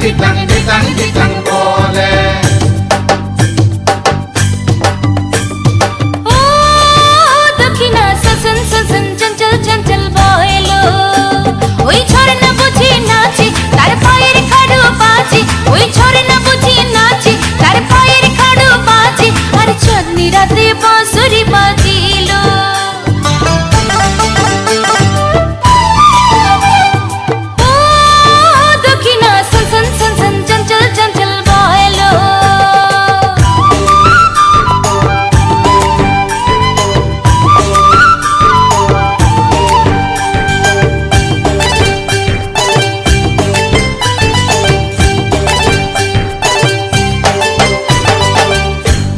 দিতাং দিতাং দিতাং বলে। ও দক্ষিণা সজন সজন চঞ্চল চঞ্চল বয়লো, ওই ঝরনা বুঝি নাচে তার পায়ের খাড়ু বাজে, ওই ঝরনা বুঝি নাচে তার পায়ের খাড়ু বাজে, আর চাঁদনি রাতে বাঁশুরি বাজিল। ও দক্ষিণা সজন সজন চঞ্চল চঞ্চল বয়লো।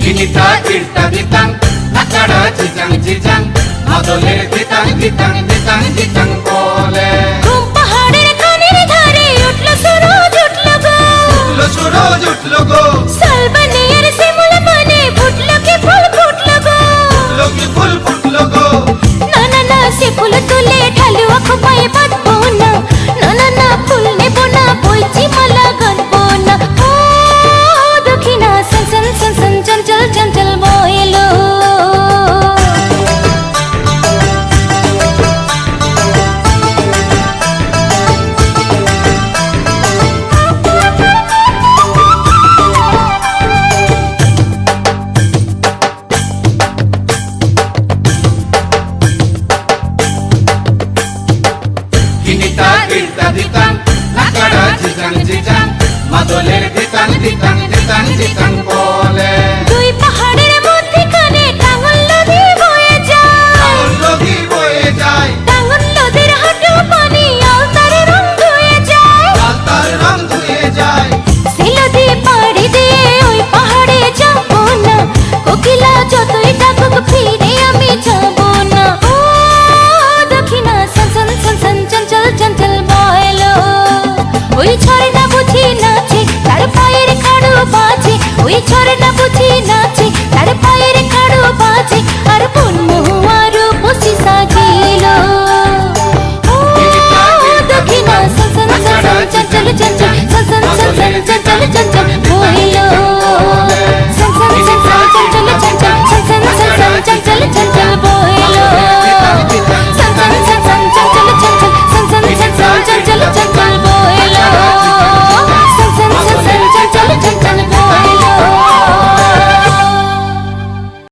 কিনিতা কিরতা দিতাং নাকাড়া জিজাং জিজাং মাদলের দিতাং দিতাং দিতাং দিতাং বলে। ঘুম পাহাড়ের কানের ধারে উঠল সুরজ উঠল গো, উঠলো সুরজ উঠলো গো,